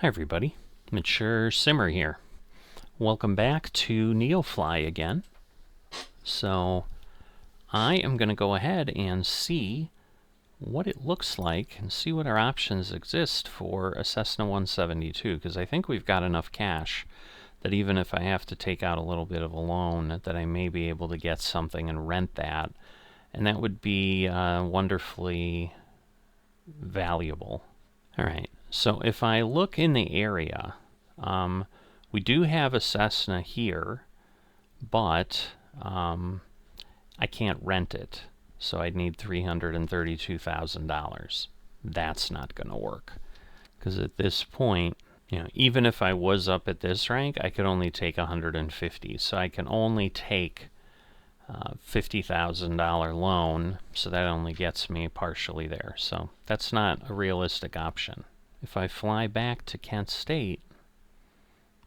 Hi everybody, Mature Simmer here. Welcome back to Neofly again. So I am going to go ahead and see what it looks like and see what our options exist for a Cessna 172, because I think we've got enough cash that even if I have to take out a little bit of a loan, that I may be able to get something and rent that, and that would be wonderfully valuable. Alright, so if I look in the area, we do have a Cessna here, but I can't rent it, so I'd need $332,000. That's not going to work, because at this point, even if I was up at this rank, I could only take 150, so I can only take $50,000 loan, so that only gets me partially there. So that's not a realistic option. If I fly back to Kent State,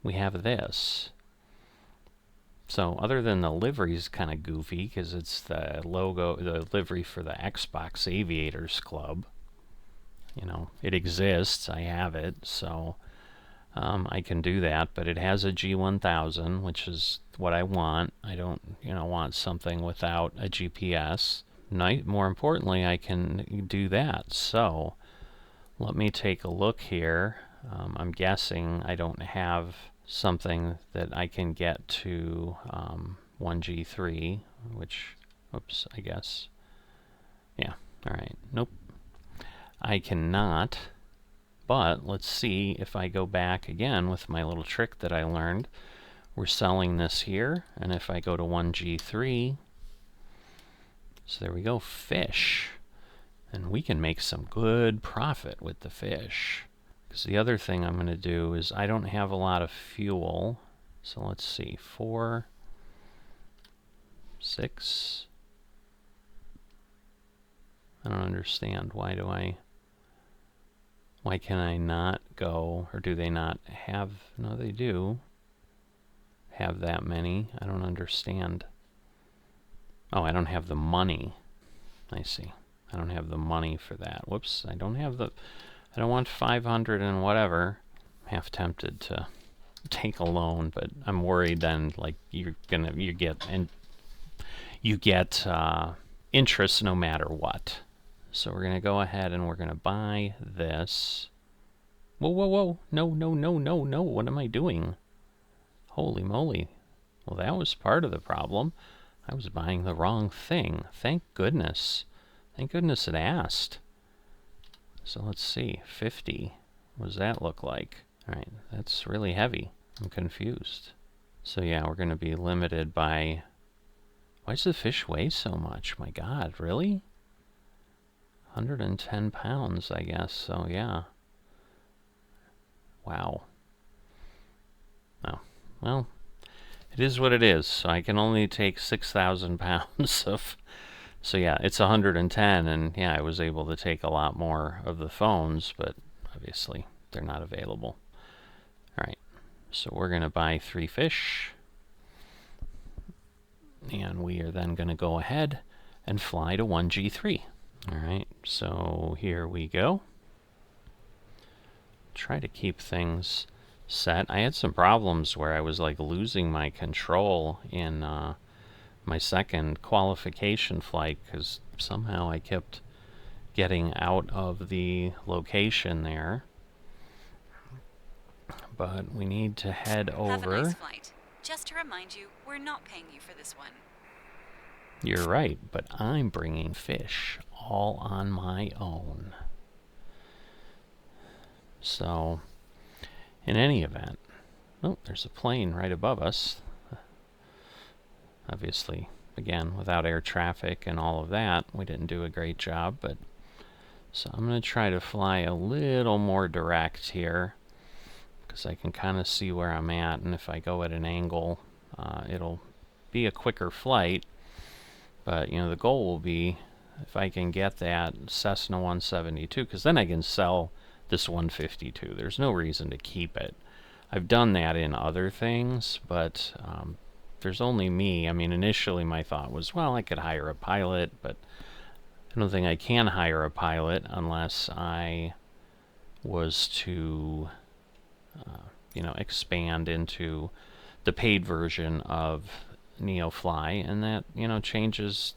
we have this. So other than the livery's kind of goofy, because it's the logo, the livery for the Xbox Aviators Club. It exists, I have it, so I can do that, but it has a G1000, which is what I want. I don't, want something without a GPS. More importantly, I can do that. So let me take a look here. I'm guessing I don't have something that I can get to 1G3, which, oops, I guess. Yeah, all right, nope. I cannot. But let's see if I go back again with my little trick that I learned. We're selling this here, and if I go to 1G3, so there we go, fish. And we can make some good profit with the fish. Because the other thing I'm going to do is I don't have a lot of fuel. So let's see, 4, 6. I don't understand. Why can I not go, or do they not have, no they do have that many. I don't understand. Oh, I don't have the money. I see. I don't have the money for that. Whoops, I don't want 500 and whatever. I'm half tempted to take a loan, but I'm worried then, like, you get interest no matter what. So we're going to go ahead and we're going to buy this. Whoa, whoa, whoa. No, no, no, no, no. What am I doing? Holy moly. Well, that was part of the problem. I was buying the wrong thing. Thank goodness. Thank goodness it asked. So let's see. 50. What does that look like? All right, that's really heavy. I'm confused. So yeah, we're going to be limited by... Why does the fish weigh so much? My God, really? 110 pounds, I guess, so yeah. Wow. Oh, well, it is what it is. So I can only take 6,000 pounds of... So yeah, it's 110, and yeah, I was able to take a lot more of the phones, but obviously they're not available. Alright, so we're going to buy 3 fish. And we are then going to go ahead and fly to 1G3. Alright, so here we go. Try to keep things set. I had some problems where I was like losing my control in my second qualification flight, because somehow I kept getting out of the location there. But we need to head over. Have a nice flight. Just to remind you, we're not paying you for this one. You're right, but I'm bringing fish all on my own. So, in any event, oh, there's a plane right above us. Obviously, again, without air traffic and all of that, we didn't do a great job, but so I'm going to try to fly a little more direct here, because I can kind of see where I'm at, and if I go at an angle, it'll be a quicker flight. But, the goal will be if I can get that Cessna 172, because then I can sell this 152. There's no reason to keep it. I've done that in other things, but there's only me. I mean, initially my thought was, well, I could hire a pilot, but I don't think I can hire a pilot unless I was to expand into the paid version of Neofly, and that, changes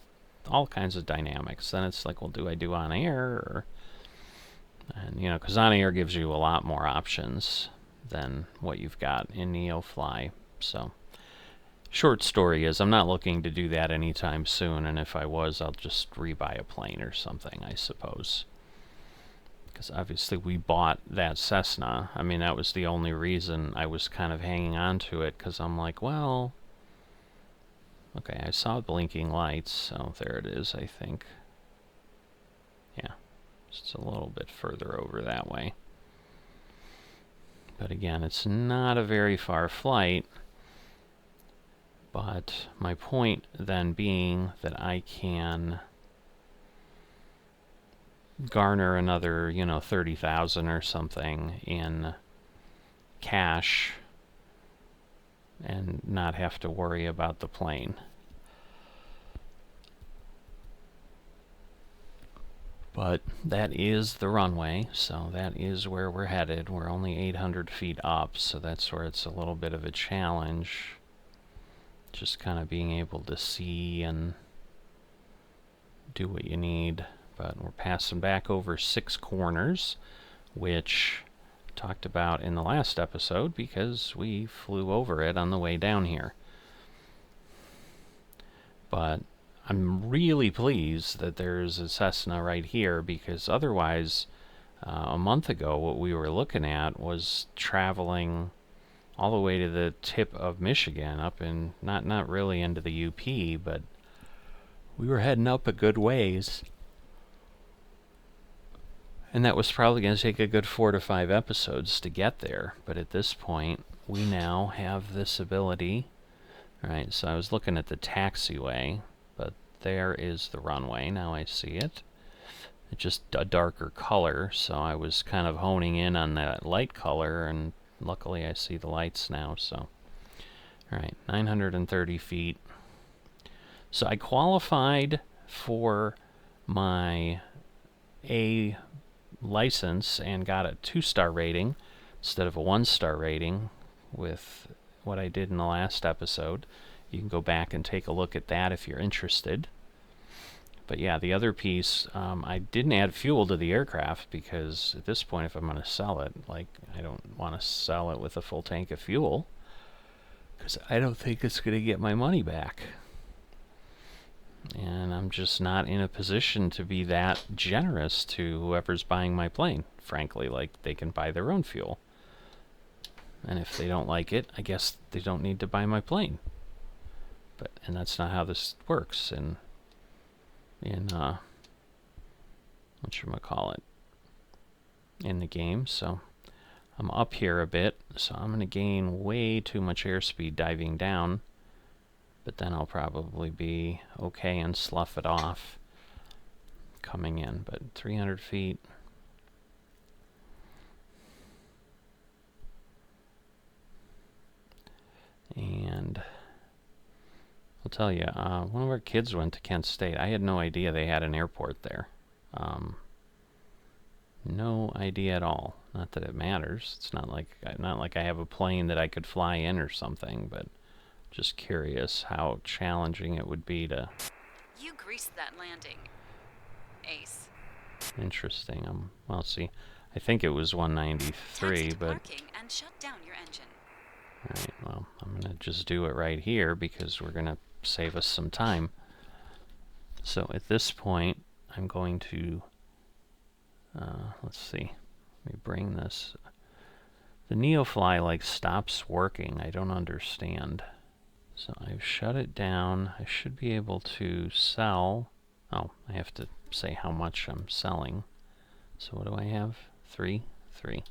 all kinds of dynamics. Then it's like, well, do I do on air? And, because on air gives you a lot more options than what you've got in Neofly. So, short story is, I'm not looking to do that anytime soon, and if I was, I'll just rebuy a plane or something, I suppose. Because obviously we bought that Cessna. I mean, that was the only reason I was kind of hanging on to it, because I'm like, well, okay, I saw blinking lights, so there it is, I think. Yeah, just a little bit further over that way. But again, it's not a very far flight. But my point then being that I can garner another, 30,000 or something in cash and not have to worry about the plane. But that is the runway, so that is where we're headed. We're only 800 feet up, so that's where it's a little bit of a challenge. Just kind of being able to see and do what you need. But we're passing back over 6 corners, which I talked about in the last episode because we flew over it on the way down here. But I'm really pleased that there's a Cessna right here, because otherwise, a month ago, what we were looking at was traveling all the way to the tip of Michigan, up in, not really into the UP, but we were heading up a good ways. And that was probably going to take a good 4 to 5 episodes to get there. But at this point, we now have this ability. Alright, so I was looking at the taxiway, but there is the runway. Now I see it. It's just a darker color, so I was kind of honing in on that light color, and luckily I see the lights now. So, alright, 930 feet. So I qualified for my A license and got a 2-star rating instead of a 1-star rating with what I did in the last episode. You can go back and take a look at that if you're interested. But yeah, the other piece, I didn't add fuel to the aircraft because at this point, if I'm going to sell it, I don't want to sell it with a full tank of fuel because I don't think it's going to get my money back. And I'm just not in a position to be that generous to whoever's buying my plane. Frankly, they can buy their own fuel. And if they don't like it, I guess they don't need to buy my plane. And that's not how this works in whatchamacallit, in the game. So I'm up here a bit, so I'm going to gain way too much airspeed diving down. But then I'll probably be okay and slough it off coming in. But 300 feet. And I'll tell you, one of our kids went to Kent State. I had no idea they had an airport there. No idea at all. Not that it matters. It's not like I have a plane that I could fly in or something, but just curious how challenging it would be to... You greased that landing, Ace. Interesting. Well, see, I think it was 193, Taxi to but... parking and shut down your engine. Alright, well, I'm going to just do it right here because we're going to save us some time. So at this point, I'm going to... let's see. Let me bring this... The Neofly, stops working. I don't understand. So I've shut it down. I should be able to sell. Oh, I have to say how much I'm selling. So what do I have? 3? 3.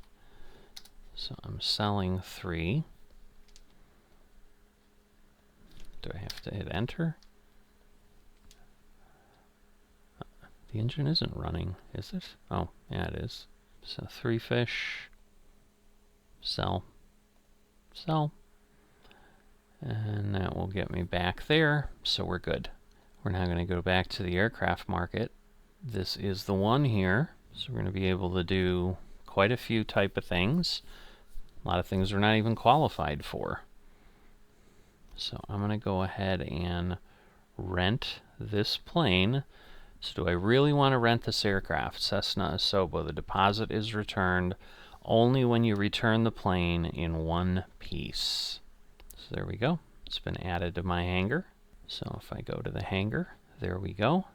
So I'm selling 3. Do I have to hit enter? The engine isn't running, is it? Oh, yeah, it is. So 3 fish. Sell. Sell. And that will get me back there, so we're good. We're now going to go back to the aircraft market. This is the one here, so we're going to be able to do quite a few type of things. A lot of things we're not even qualified for. So I'm going to go ahead and rent this plane. So do I really want to rent this aircraft? Cessna Asobo. The deposit is returned only when you return the plane in one piece. So there we go. It's been added to my hangar. So if I go to the hangar, there we go.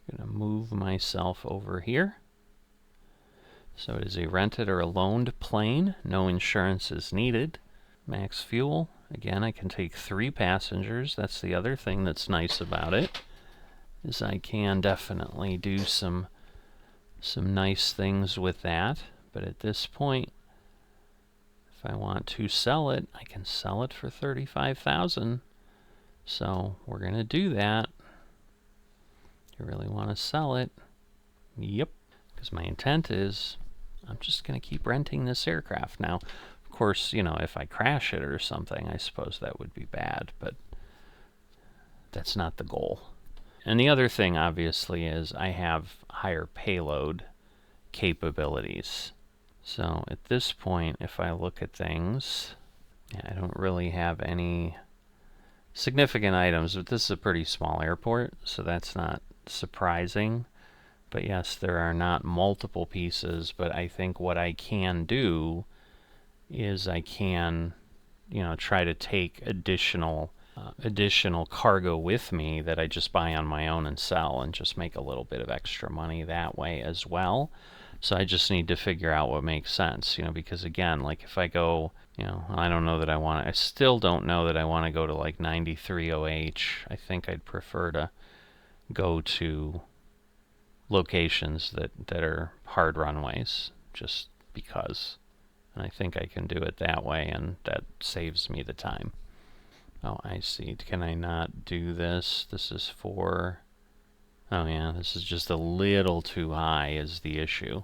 I'm going to move myself over here. So it is a rented or a loaned plane. No insurance is needed. Max fuel. Again, I can take 3 passengers. That's the other thing that's nice about it, is I can definitely do some nice things with that. But at this point, if I want to sell it, I can sell it for $35,000. So we're going to do that. You really want to sell it? Yep. Because my intent is I'm just going to keep renting this aircraft. Now, of course, you know, if I crash it or something, I suppose that would be bad, but that's not the goal. And the other thing, obviously, is I have higher payload capabilities. So at this point, if I look at things, I don't really have any significant items, but this is a pretty small airport, so that's not surprising. But yes, there are not multiple pieces, but I think what I can do is I can, you know, try to take additional cargo with me that I just buy on my own and sell, and just make a little bit of extra money that way as well. So I just need to figure out what makes sense, you know, because again, like if I go, you know, I still don't know that I want to go to like 93 OH. I think I'd prefer to go to locations that are hard runways, just because. And I think I can do it that way, and that saves me the time. Oh, I see. Can I not do this? This is for... Oh yeah, this is just a little too high is the issue.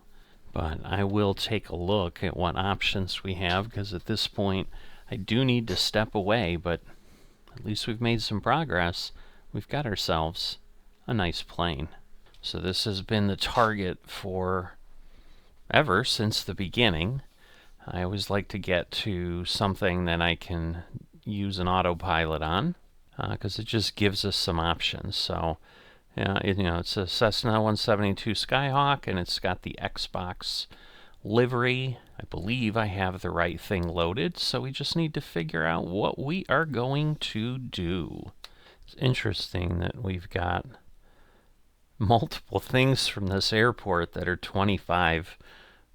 But I will take a look at what options we have, because at this point I do need to step away, but at least we've made some progress. We've got ourselves a nice plane. So this has been the target for ever since the beginning. I always like to get to something that I can use an autopilot on, because it just gives us some options. So, it's a Cessna 172 Skyhawk, and it's got the Xbox livery. I believe I have the right thing loaded, so we just need to figure out what we are going to do. It's interesting that we've got multiple things from this airport that are 25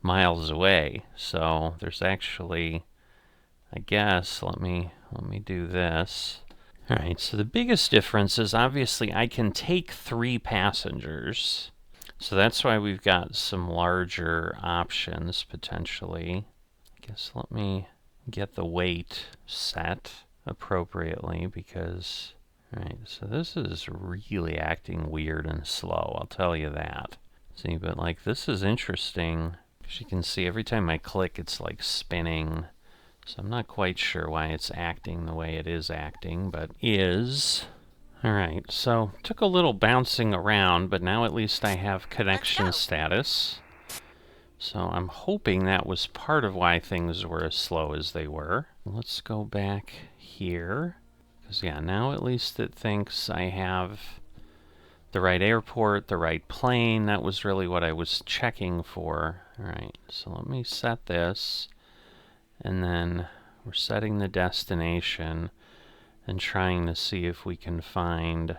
miles away. So there's actually, I guess, let me do this. Alright, so the biggest difference is obviously I can take 3 passengers. So that's why we've got some larger options potentially. I guess let me get the weight set appropriately, because, alright, so this is really acting weird and slow, I'll tell you that. See, but like this is interesting. As you can see, every time I click, it's like spinning. So I'm not quite sure why it's acting the way it is acting, but is. Alright, so took a little bouncing around, but now at least I have connection status. So I'm hoping that was part of why things were as slow as they were. Let's go back here. Because yeah, now at least it thinks I have the right airport, the right plane. That was really what I was checking for. Alright, so let me set this, and then we're setting the destination and trying to see if we can find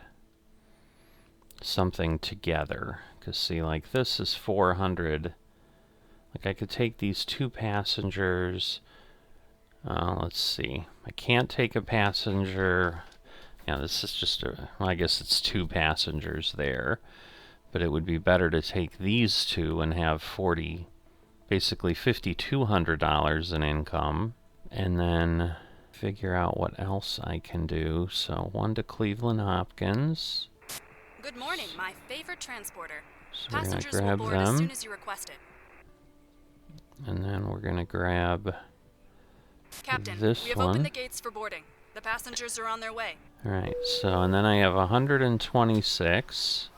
something together. Because see, like this is 400. Like I could take these 2 passengers. Let's see. I can't take a passenger. Yeah, this is just well, I guess it's 2 passengers there. But it would be better to take these 2 and have basically $5,200 in income. And then figure out what else I can do. So 1 to Cleveland Hopkins. Good morning, my favorite transporter. So we're going to Passengers will grab board as soon them. as you request it. And then we're going to grab Captain, this we have one. opened the gates for boarding. The passengers are on their way. Alright, so and then I have 126,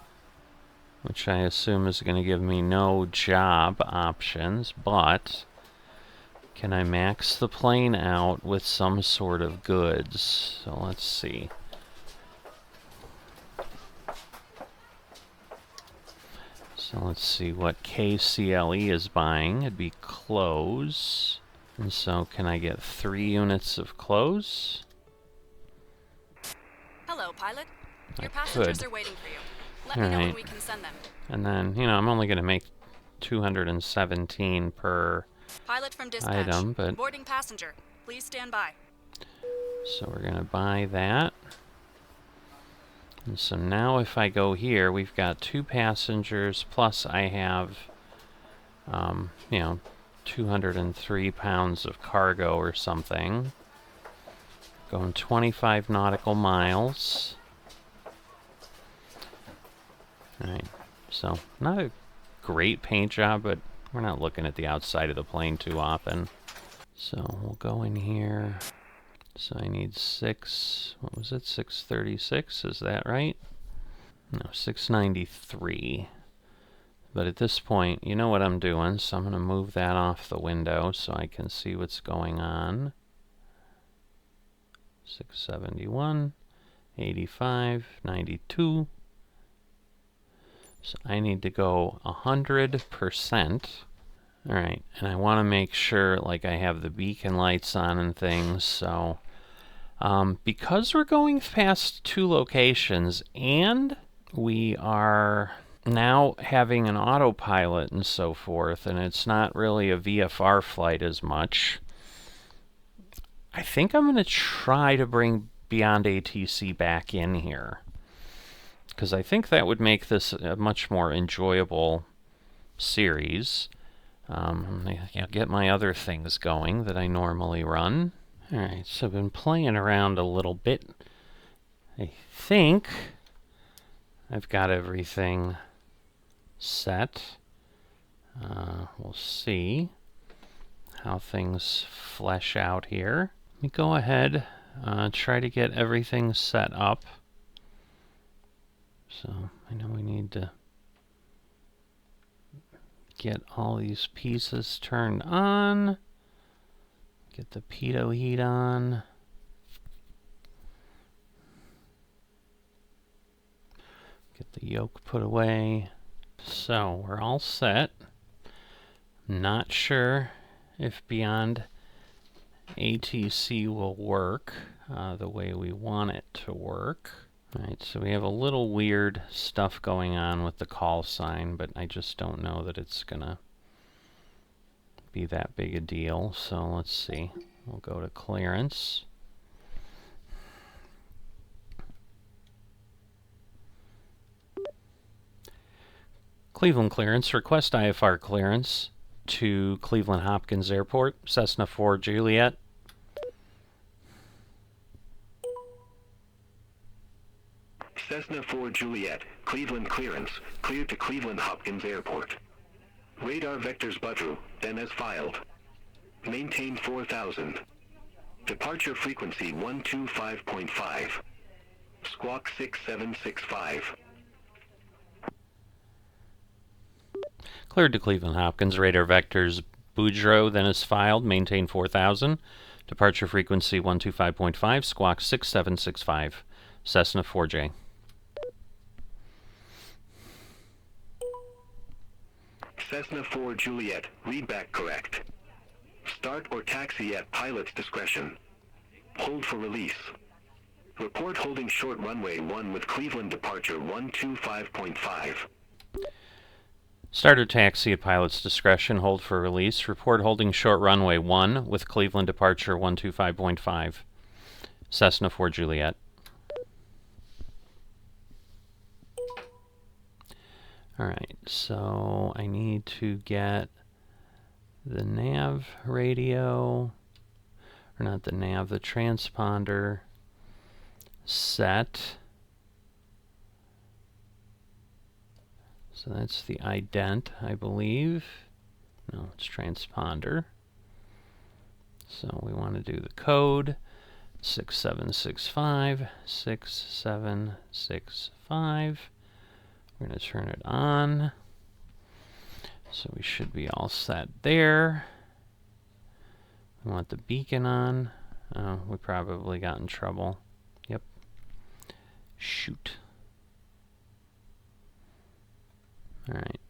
which I assume is going to give me no job options, but can I max the plane out with some sort of goods? So let's see. So let's see what KCLE is buying. It'd be clothes. And so can I get 3 units of clothes? Hello, pilot. I Your passengers could. are waiting for you. Let me know when Alright. we can send them. And then, you know, I'm only going to make 217 per Pilot from dispatch. item, but Boarding passenger. Please stand by. so we're going to buy that. And so now if I go here, we've got 2 passengers, plus I have, you know, 203 pounds of cargo or something. Going 25 nautical miles. Alright, so not a great paint job, but we're not looking at the outside of the plane too often. So we'll go in here. So I need 6, what was it, 636, is that right? No, 693. But at this point, you know what I'm doing, so I'm going to move that off the window so I can see what's going on. 671, 85, 92. So I need to go 100%. Alright, and I want to make sure like I have the beacon lights on and things, so because we're going past 2 locations and we are now having an autopilot and so forth, and it's not really a VFR flight as much, I think I'm going to try to bring Beyond ATC back in here, because I think that would make this a much more enjoyable series. I'm going to get my other things going that I normally run. Alright, so I've been playing around a little bit. I think I've got everything set. We'll see how things flesh out here. Let me go ahead, try to get everything set up. So I know we need to get all these pieces turned on. Get the pitot heat on. Get the yoke put away. So we're all set. Not sure if Beyond ATC will work the way we want it to work. Alright, so we have a little weird stuff going on with the call sign, but I just don't know that it's gonna be that big a deal. So let's see. We'll go to clearance. Cleveland clearance. Request IFR clearance to Cleveland Hopkins Airport, Cessna 4 Juliet. Cessna 4 Juliet, Cleveland clearance, cleared to Cleveland Hopkins Airport. Radar vectors Budru, then as filed. Maintain 4000. Departure frequency 125.5. Squawk 6765. Cleared to Cleveland Hopkins. Radar vectors Boudreaux, then as filed. Maintain 4000. Departure frequency 125.5. Squawk 6765. Cessna 4J. Cessna 4 Juliet, read back correct. Start or taxi at pilot's discretion. Hold for release. Report holding short runway 1 with Cleveland departure 125.5. Start or taxi at pilot's discretion. Hold for release. Report holding short runway 1 with Cleveland departure 125.5. Cessna 4 Juliet. Alright, so I need to get the nav radio, or not the nav, the transponder set. So that's the ident, I believe. No, it's transponder. So we want to do the code 6765, 6765. We're going to turn it on. So we should be all set there. We want the beacon on. Oh, we probably got in trouble. Yep. Shoot. Alright.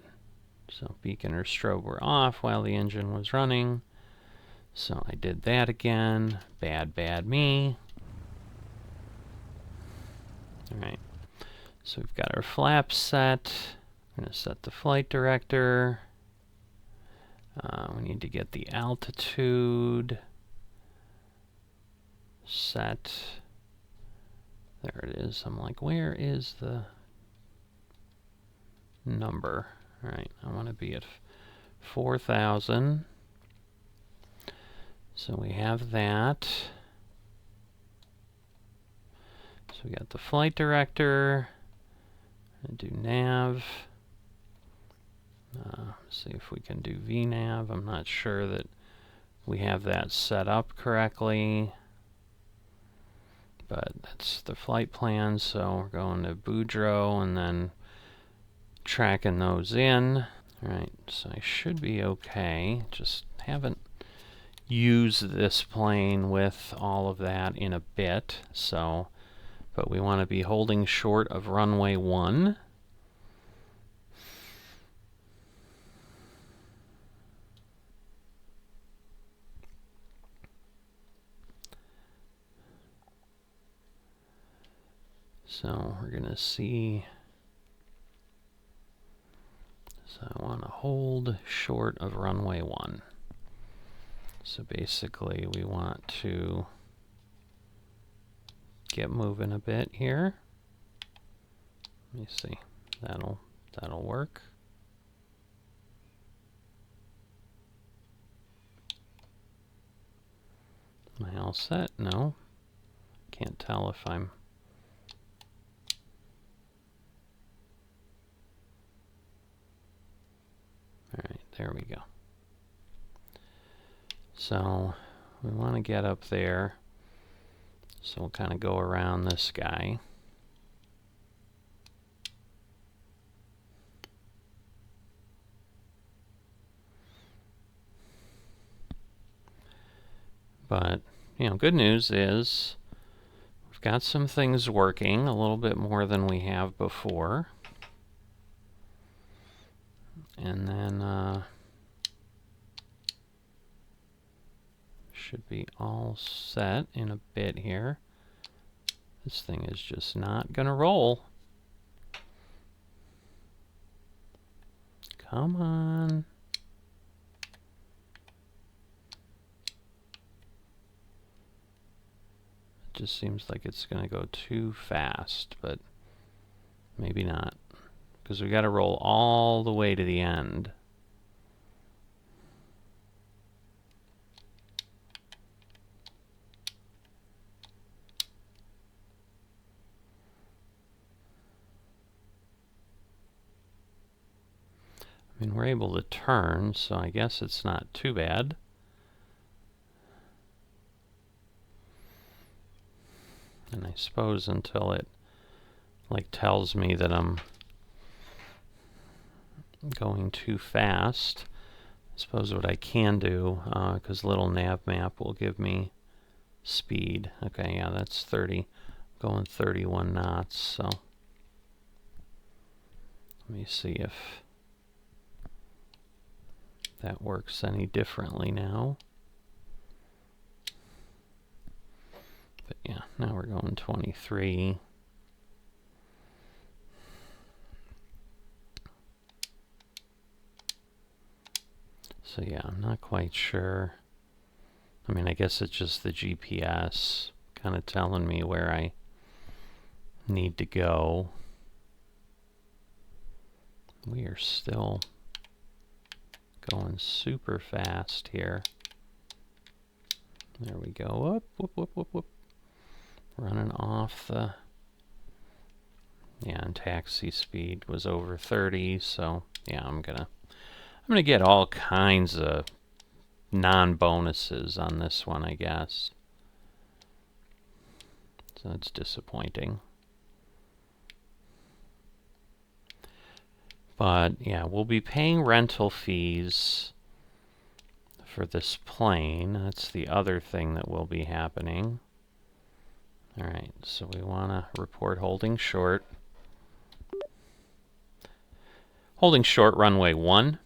So beacon or strobe were off while the engine was running. So I did that again. Bad, bad me. Alright. So we've got our flaps set. We're going to set the flight director. We need to get the altitude set. There it is. I'm like, where is the number? Alright, I want to be at 4,000. So we have that. So we got the flight director. And do nav. See if we can do VNav. I'm not sure that we have that set up correctly. But that's the flight plan, so we're going to Boudreaux and then tracking those in. Alright, so I should be okay. Just haven't used this plane with all of that in a bit, so, but we want to be holding short of runway 1. So we're going to see, so I want to hold short of runway 1. So basically we want to get moving a bit here. Let me see, that'll work. Am I all set? No. Can't tell if I'm... Alright, there we go. So we want to get up there. So we'll kind of go around this guy. But, you know, good news is we've got some things working a little bit more than we have before. And then should be all set in a bit here. This thing is just not gonna roll. Come on. It just seems like it's gonna go too fast, but maybe not. Because we gotta roll all the way to the end. I mean, we're able to turn, so I guess it's not too bad. And I suppose until it like tells me that I'm going too fast, I suppose what I can do, because little nav map will give me speed. Okay, yeah, that's 30, going 31 knots, so let me see if that works any differently now. But yeah, now we're going 23. So yeah, I'm not quite sure. I mean, I guess it's just the GPS kind of telling me where I need to go. We are still going super fast here. There we go. Up, whoop, whoop, whoop, whoop. Running off the... Yeah, and taxi speed was over 30, so yeah, I'm gonna get all kinds of non-bonuses on this one, I guess. So it's disappointing. But yeah, we'll be paying rental fees for this plane. That's the other thing that will be happening. Alright, so we want to report holding short. Holding short, runway 1.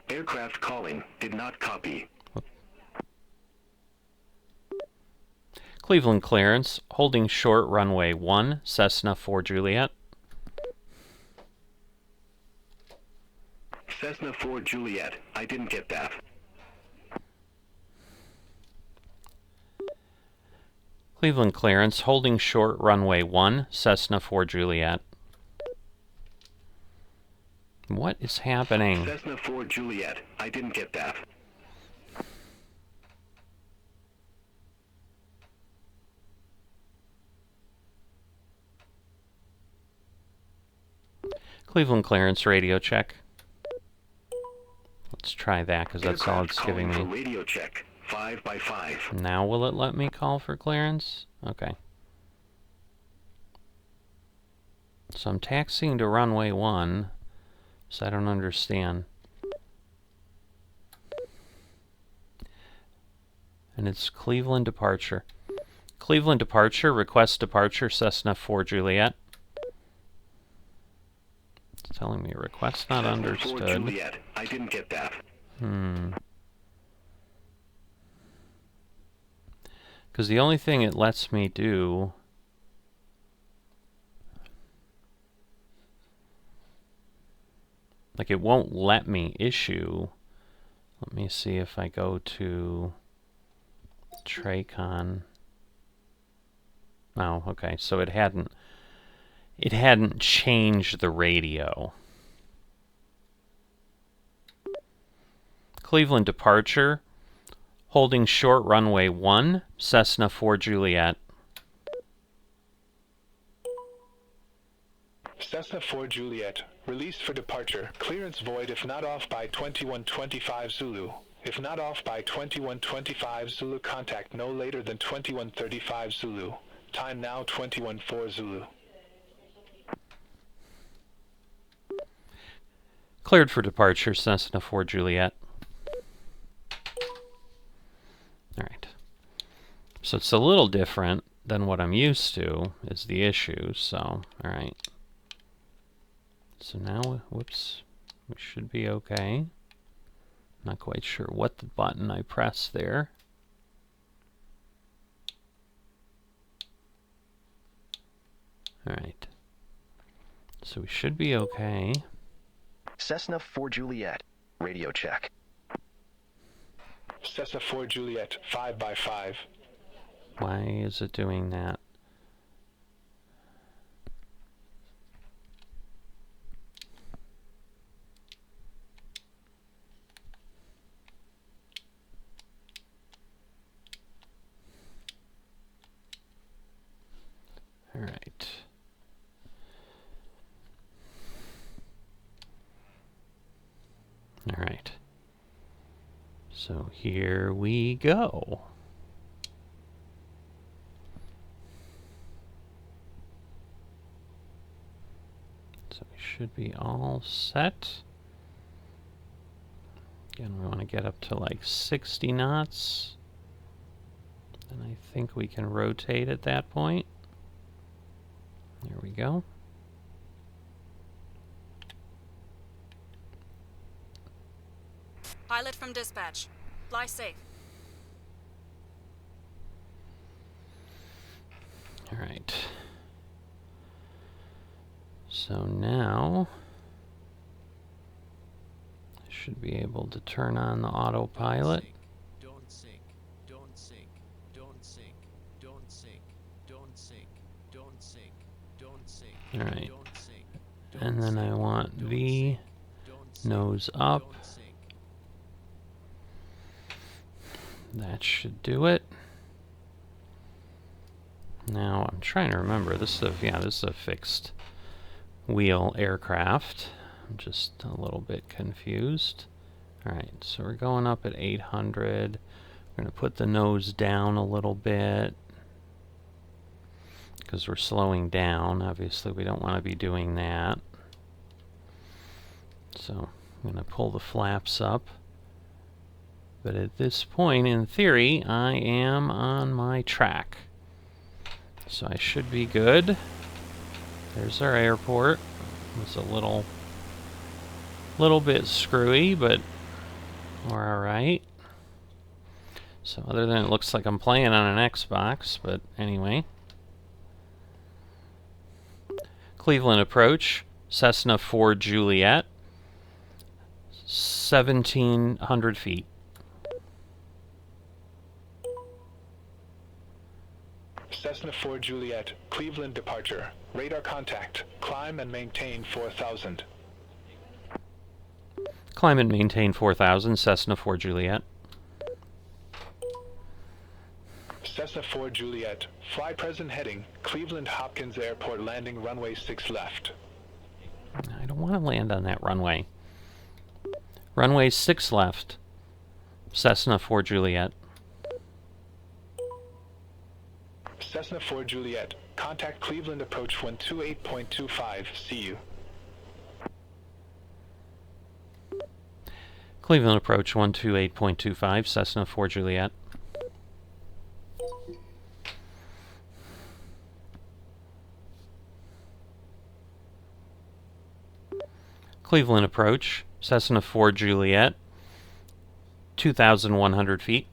Aircraft calling. Did not copy. Cleveland clearance, holding short, runway 1, Cessna 4 Juliet. Cessna 4 Juliet. I didn't get that. Cleveland clearance, holding short, runway 1, Cessna 4 Juliet. What is happening? Cessna 4 Juliet. I didn't get that. Cleveland clearance, radio check. Let's try that, because that's all it's giving me. For radio check. 5 by 5. Now will it let me call for clearance? Okay. So I'm taxiing to runway 1, so I don't understand. And it's Cleveland departure. Cleveland departure, request departure, Cessna 4 Juliet. It's telling me request not understood. 4 Juliet. I didn't get that. Because the only thing it lets me do like it won't let me issue. Let me see if I go to Tracon. Oh, okay. So it hadn't changed the radio. Cleveland departure, holding short runway 1, Cessna 4 Juliet. Cessna 4 Juliet, released for departure. Clearance void if not off by 2125 Zulu. If not off by 2125 Zulu, contact no later than 2135 Zulu. Time now 21:04 Zulu. Cleared for departure, Cessna 4 Juliet. Alright. So it's a little different than what I'm used to, is the issue, so, alright. So now, whoops, we should be okay. Not quite sure what the button I pressed there. Alright. So we should be okay. Cessna 4 Juliet, radio check. Cessna 4 Juliet, 5 by 5. Why is it doing that? All right. All right. So here we go. So we should be all set. Again, we want to get up to like 60 knots. And I think we can rotate at that point. There we go. Pilot from dispatch. Fly safe. All right. So now I should be able to turn on the autopilot. Don't sink. Don't sink. Don't sink. Don't sink. Don't sink. Don't sink. Don't sink. All right. Don't sink. And then I want V, nose up. That should do it. Now I'm trying to remember. This is a fixed wheel aircraft. I'm just a little bit confused. All right, so we're going up at 800. We're going to put the nose down a little bit because we're slowing down. Obviously, we don't want to be doing that. So I'm going to pull the flaps up. But at this point, in theory, I am on my track. So I should be good. There's our airport. It's a little bit screwy, but we're alright. So other than it looks like I'm playing on an Xbox, but anyway. Cleveland approach, Cessna 4 Juliet, 1,700 feet. Cessna 4 Juliet, Cleveland departure. Radar contact. Climb and maintain 4,000. Climb and maintain 4,000, Cessna 4 Juliet. Cessna 4 Juliet, fly present heading, Cleveland Hopkins Airport landing runway 6 left. I don't want to land on that runway. Runway 6 left, Cessna 4 Juliet. Cessna 4 Juliet, contact Cleveland approach 128.25, see you. Cleveland approach 128.25, Cessna 4 Juliet. Cleveland approach, Cessna 4 Juliet, 2,100 feet.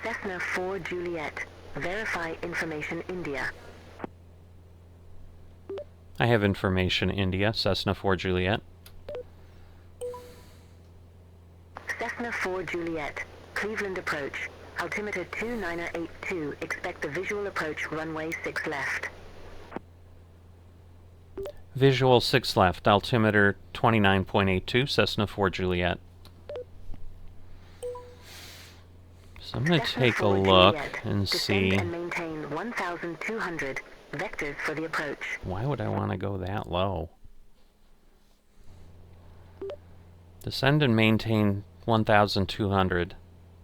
Cessna 4 Juliet, verify information India. I have information India, Cessna 4 Juliet. Cessna 4 Juliet, Cleveland approach, altimeter 2982, expect the visual approach runway 6 left. Visual 6 left, altimeter 29.82, Cessna 4 Juliet. So I'm going to take a look and see. Descend and maintain 1,200, vectors for the approach. Why would I want to go that low? Descend and maintain 1,200,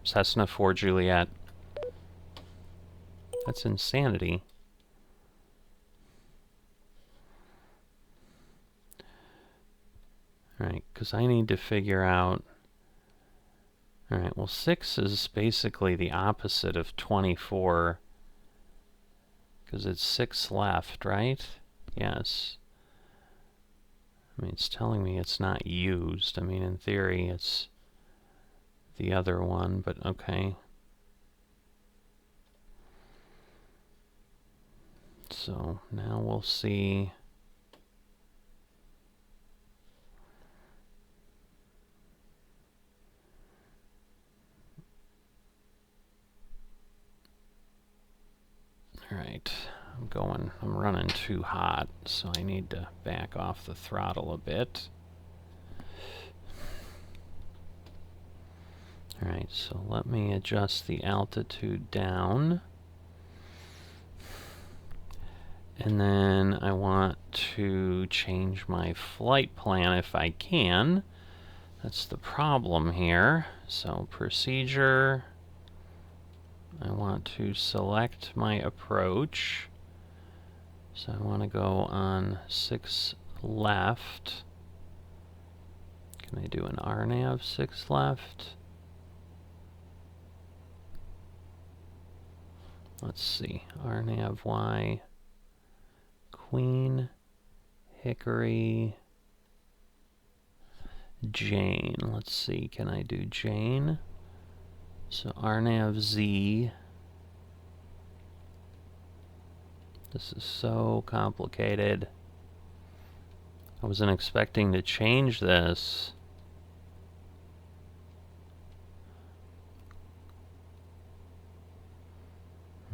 Cessna 4 Juliet. That's insanity. Alright, because I need to figure out... Alright, well 6 is basically the opposite of 24. Because it's 6 left, right? Yes. I mean, it's telling me it's not used. I mean, in theory, it's the other one, but okay. So, now we'll see... Alright, I'm running too hot, so I need to back off the throttle a bit. Alright, so let me adjust the altitude down. And then I want to change my flight plan if I can. That's the problem here. So procedure... I want to select my approach. So I want to go on 6 left. Can I do an RNAV 6 left? Let's see. RNAV Y. Queen. Hickory. Jane. Let's see. Can I do Jane? So RNAV Z. This is so complicated. I wasn't expecting to change this.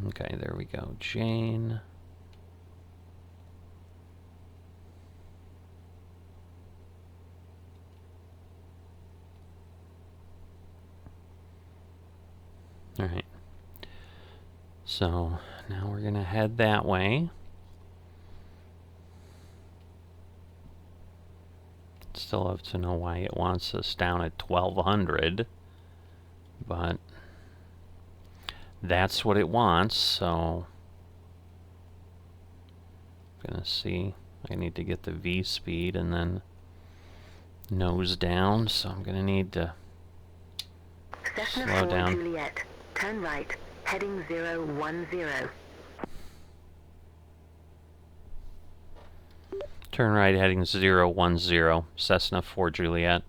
Okay, there we go. Jane. Alright, so now we're going to head that way. Still have to know why it wants us down at 1,200, but that's what it wants, so I'm going to see. I need to get the V speed and then nose down, so I'm going to need to Cessna slow 4 down. Juliet. Turn right, heading 010. Turn right heading 010, Cessna 4 Juliet.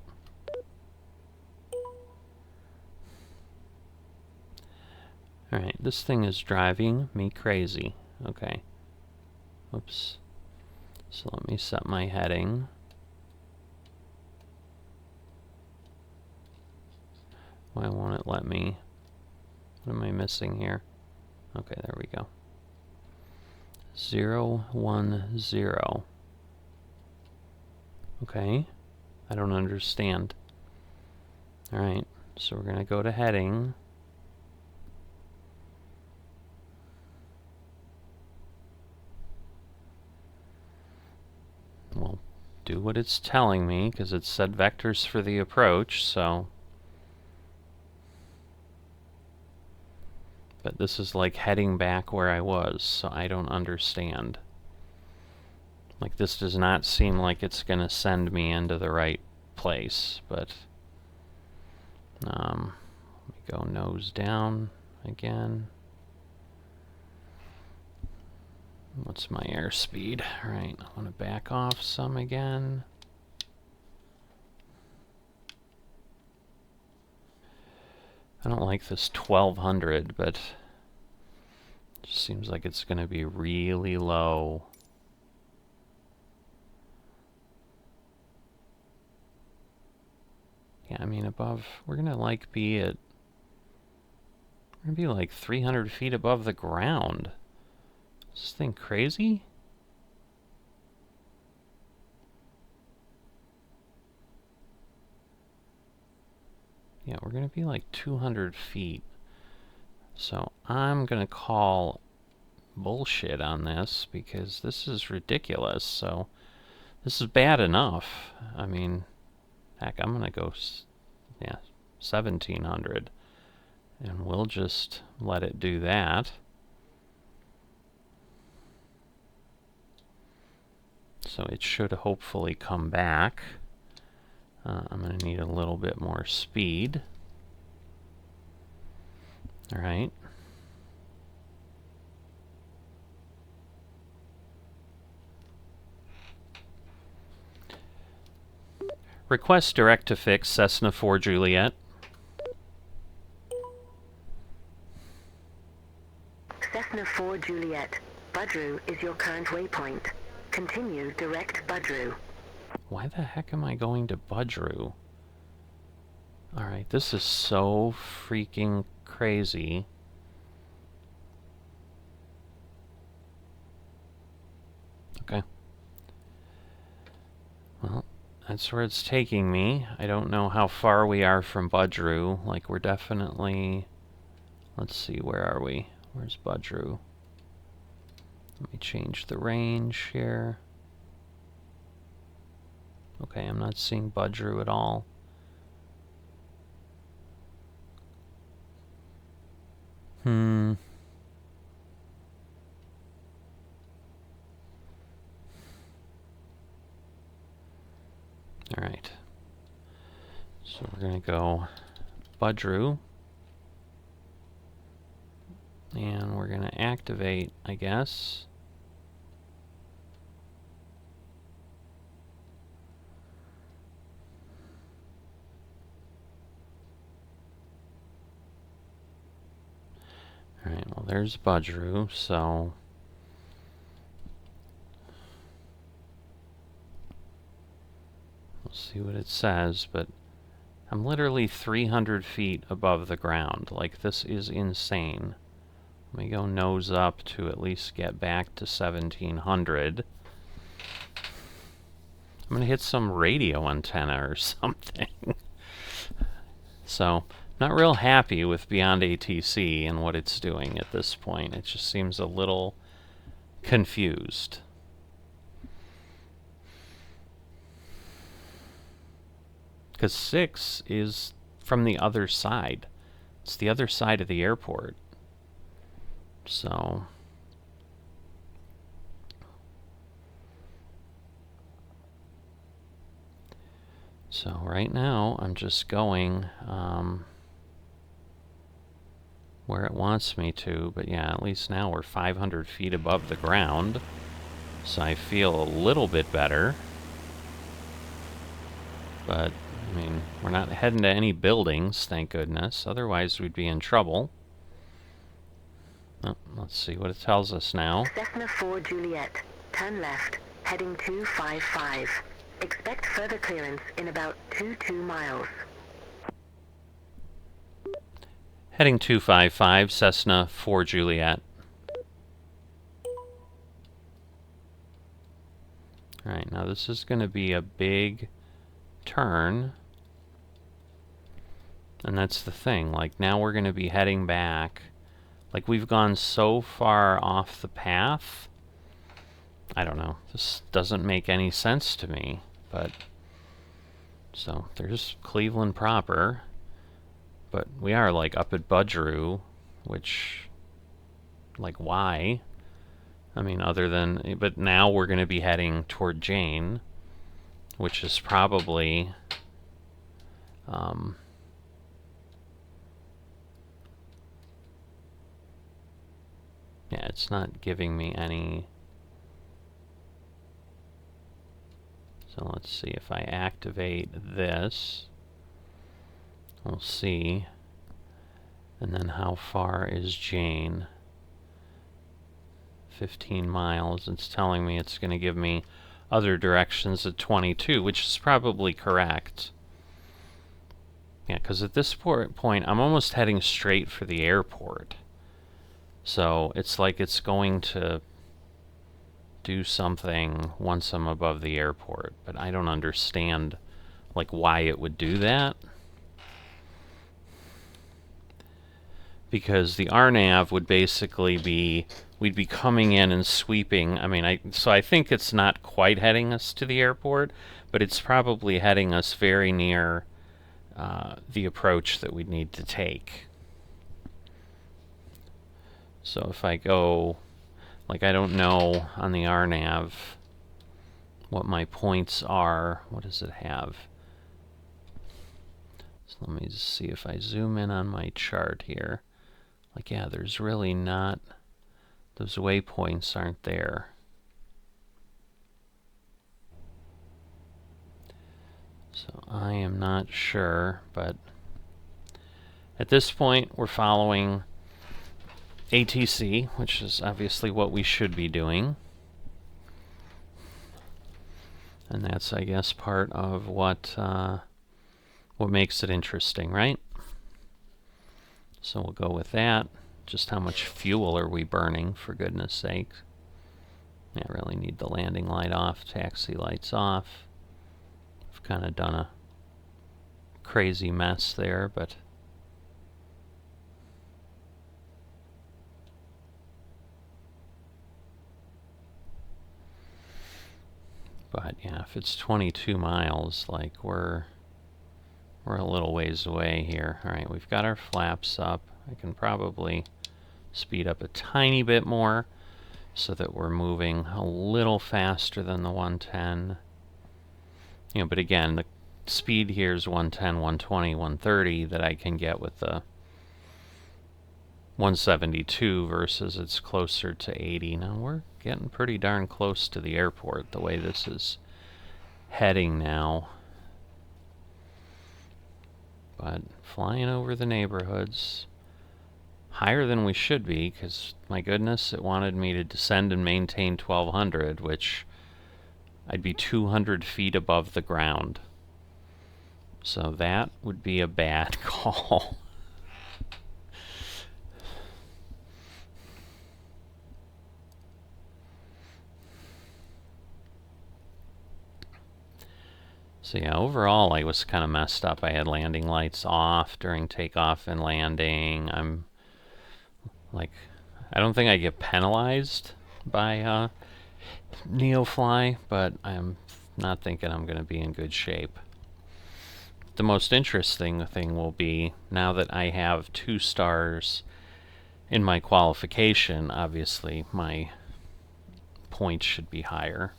Alright, this thing is driving me crazy. Okay. Whoops. So let me set my heading. Why won't it let me? What am I missing here? Okay, there we go. 010. Okay. I don't understand. Alright, so we're gonna go to heading. We'll do what it's telling me, because it said vectors for the approach, so... But this is like heading back where I was, so I don't understand. Like, this does not seem like it's gonna send me into the right place, but... let me go nose down again. What's my airspeed? Alright, I want to back off some again. I don't like this 1200, but it just seems like it's going to be really low. Yeah, I mean above, we're going to like be at, we're going to be like 300 feet above the ground. Is this thing crazy? Yeah, we're going to be like 200 feet. So I'm going to call bullshit on this because this is ridiculous. So this is bad enough. I mean, heck, I'm going to go, yeah, 1700. And we'll just let it do that. So it should hopefully come back. I'm going to need a little bit more speed. Alright. Request direct to fix Cessna 4 Juliet. Cessna 4 Juliet. Budru is your current waypoint. Continue direct Budru. Why the heck am I going to Budru? Alright, this is so freaking crazy. Okay. Well, that's where it's taking me. I don't know how far we are from Budru. Like, we're definitely... Let's see, where are we? Where's Budru? Let me change the range here. Okay, I'm not seeing Budru at all. Alright. So we're going to go Budru. And we're going to activate, I guess. Alright, well there's Budru, so... We'll see what it says, but I'm literally 300 feet above the ground. Like, this is insane. Let me go nose up to at least get back to 1700. I'm going to hit some radio antenna or something. So, not real happy with Beyond ATC and what it's doing at this point. It just seems a little confused. Because 6 is from the other side. It's the other side of the airport. So... So right now I'm just going where it wants me to, but yeah, at least now we're 500 feet above the ground, so I feel a little bit better. But, I mean, we're not heading to any buildings, thank goodness, otherwise we'd be in trouble. Oh, let's see what it tells us now. Cessna 4 Juliet, turn left, heading 255. Expect further clearance in about 22 miles. Heading 255, Cessna 4 Juliet. Alright, now this is going to be a big turn. And that's the thing, like now we're going to be heading back. Like we've gone so far off the path. I don't know, this doesn't make any sense to me, but... So, there's Cleveland proper. But we are like up at Budgeroo, which... Like why? I mean, other than... But now we're going to be heading toward Jane, which is probably... yeah, it's not giving me any... So let's see, if I activate this, we'll see. And then how far is Jane? 15 miles. It's telling me it's going to give me other directions at 22, which is probably correct. Yeah, because at this point, I'm almost heading straight for the airport. So it's like it's going to do something once I'm above the airport, but I don't understand like why it would do that. Because the RNAV would basically be, we'd be coming in and sweeping. I mean, so I think it's not quite heading us to the airport, but it's probably heading us very near the approach that we'd need to take. So if I go, like I don't know on the RNAV what my points are. What does it have? So let me just see if I zoom in on my chart here. Like, yeah, there's really not, those waypoints aren't there. So I am not sure, but at this point we're following ATC, which is obviously what we should be doing. And that's, I guess, part of what makes it interesting, right? So we'll go with that. Just how much fuel are we burning, for goodness sake? I really need the landing light off, taxi lights off. I've kind of done a crazy mess there, but... But yeah, if it's 22 miles, like we're a little ways away here. Alright, we've got our flaps up. I can probably speed up a tiny bit more so that we're moving a little faster than the 110. You know, but again, the speed here is 110, 120, 130 that I can get with the 172 versus it's closer to 80. Now we're getting pretty darn close to the airport the way this is heading now. But flying over the neighborhoods, higher than we should be, because my goodness, it wanted me to descend and maintain 1200, which I'd be 200 feet above the ground. So that would be a bad call. So yeah, overall I was kind of messed up. I had landing lights off during takeoff and landing. I'm like, I don't think I get penalized by Neofly, but I'm not thinking I'm going to be in good shape. The most interesting thing will be, now that I have 2 stars in my qualification, obviously my points should be higher.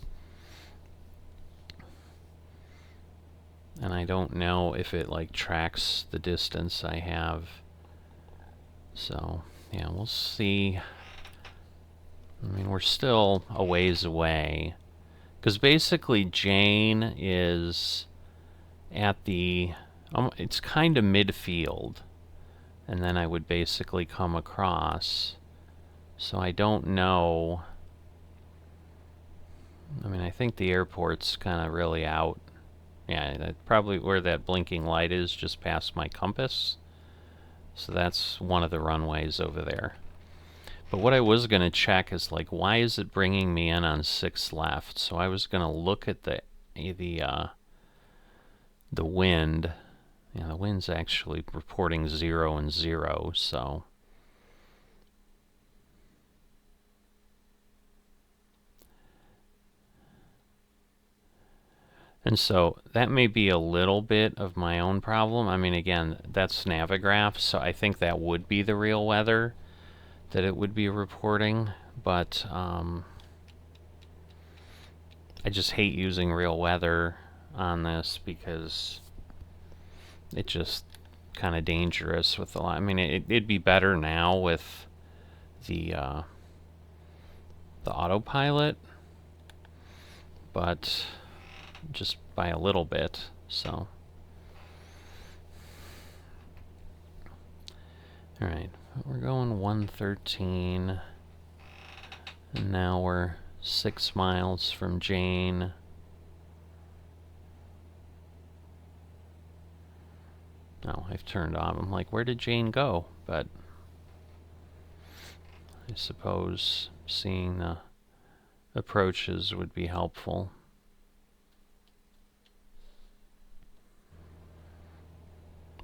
And I I don't know if it like tracks the distance I have. So, yeah, we'll see. I mean, we're still a ways away. Because basically Jane is at the... it's kind of midfield. And then I would basically come across. So I don't know. I mean, I think the airport's kind of really out. Yeah, that's probably where that blinking light is, just past my compass. So that's one of the runways over there. But what I was going to check is, like, why is it bringing me in on 6 left? So I was going to look at the wind. Yeah, the wind's actually reporting 0 and 0, so... And so that may be a little bit of my own problem. I mean, again, that's Navigraph, so I think that would be the real weather that it would be reporting. But I just hate using real weather on this because it's just kind of dangerous with a lot. I mean, it'd be better now with the autopilot, but just by a little bit. So, all right, we're going 113, and now we're 6 miles from Jane. Oh, I've turned off. I'm like, where did Jane go? But I suppose seeing the approaches would be helpful.